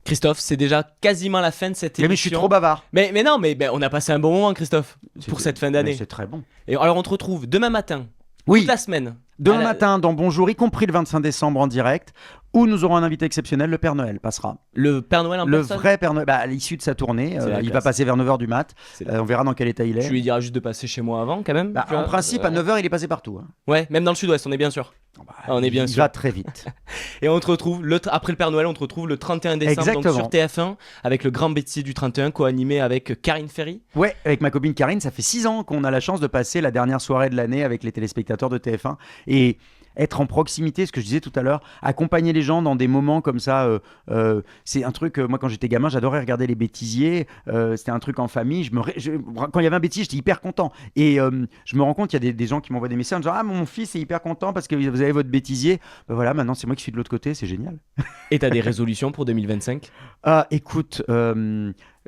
Christophe, c'est déjà quasiment la fin de cette émission. Mais je suis trop bavard. Mais non, mais on a passé un bon moment, Christophe, pour cette fin d'année. C'est très bon. Et alors, on te retrouve demain matin, toute la semaine. Demain matin, dans Bonjour, y compris le 25 décembre en direct, où nous aurons un invité exceptionnel, le Père Noël passera. Le Père Noël en personne. Le vrai Père Noël, à l'issue de sa tournée, il va passer vers 9h du mat. On verra dans quel état il est. Tu lui diras juste de passer chez moi avant, quand même. En principe, à 9h, il est passé partout. Hein. Ouais, même dans le sud-ouest, on est bien sûr. On est bien sûr. Il va très vite. Et on te retrouve, après le Père Noël, on te retrouve le 31 décembre donc sur TF1, avec le Grand Bêtisier du 31, co-animé avec Karine Ferry. Ouais, avec ma copine Karine, ça fait 6 ans qu'on a la chance de passer la dernière soirée de l'année avec les téléspectateurs de TF1. Et être en proximité, ce que je disais tout à l'heure, accompagner les gens dans des moments comme ça, c'est un truc, moi quand j'étais gamin, j'adorais regarder les bêtisiers, c'était un truc en famille, quand il y avait un bêtisier, j'étais hyper content. Et je me rends compte qu'il y a des gens qui m'envoient des messages en disant mon fils est hyper content parce que vous avez votre bêtisier. Voilà, maintenant c'est moi qui suis de l'autre côté, c'est génial. Et t'as des résolutions pour 2025 ? Écoute,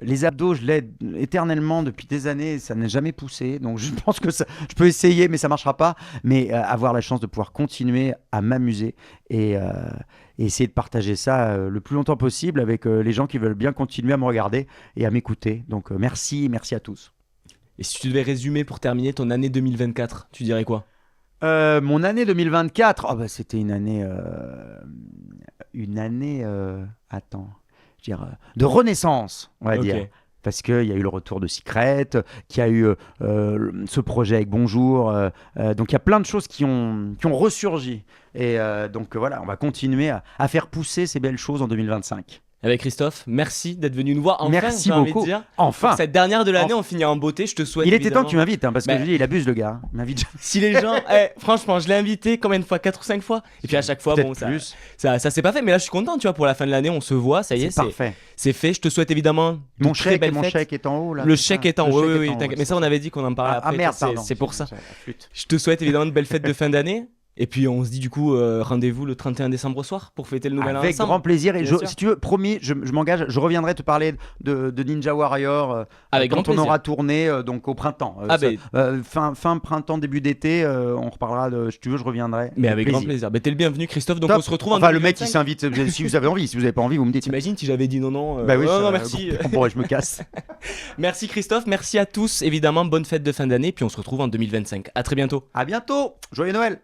les abdos, je l'aide éternellement depuis des années, ça n'a jamais poussé. Donc je pense que je peux essayer, mais ça ne marchera pas. Mais avoir la chance de pouvoir continuer à m'amuser et essayer de partager ça le plus longtemps possible avec les gens qui veulent bien continuer à me regarder et à m'écouter. Donc merci à tous. Et si tu devais résumer pour terminer ton année 2024, tu dirais quoi ? Mon année 2024, c'était une année, de renaissance, on va dire. Parce qu'il y a eu le retour de Secret, qu'il y a eu ce projet avec Bonjour. Donc il y a plein de choses qui ont ressurgi. Et donc voilà, on va continuer à faire pousser ces belles choses en 2025. Avec Christophe, merci d'être venu nous voir. Enfin, merci beaucoup. Envie de dire. Enfin. Cette dernière de l'année, on finit en beauté. Je te souhaite. Il était temps que tu m'invites, parce que je dis, il abuse le gars. Il m'invite. Si les gens, franchement, je l'ai invité combien de fois, 4 ou 5 fois. Et puis à chaque fois, ça s'est pas fait. Mais là, je suis content, tu vois, pour la fin de l'année, on se voit, ça y est, c'est parfait. C'est fait. Je te souhaite évidemment mon chèque est en haut là. Le chèque est en haut. Oui, mais ça, on avait dit qu'on en parlait après. Merde, pardon. C'est pour ça. Je te souhaite évidemment de belles fêtes de fin d'année. Et puis on se dit du coup rendez-vous le 31 décembre au soir pour fêter le nouvel an ensemble. Avec grand plaisir. Et si tu veux, promis, je m'engage, je reviendrai te parler de Ninja Warrior quand on aura tourné donc au printemps. Fin printemps, début d'été, on reparlera si tu veux, je reviendrai. Mais avec grand plaisir. T'es le bienvenu Christophe, donc on se retrouve en 2025. Le mec qui s'invite, si vous avez envie, si vous n'avez pas envie, vous me dites. T'imagines si j'avais dit non, non, merci. Bon, je me casse. Merci Christophe, merci à tous, évidemment, bonne fête de fin d'année, puis on se retrouve en 2025. À très bientôt. À bientôt, joyeux Noël.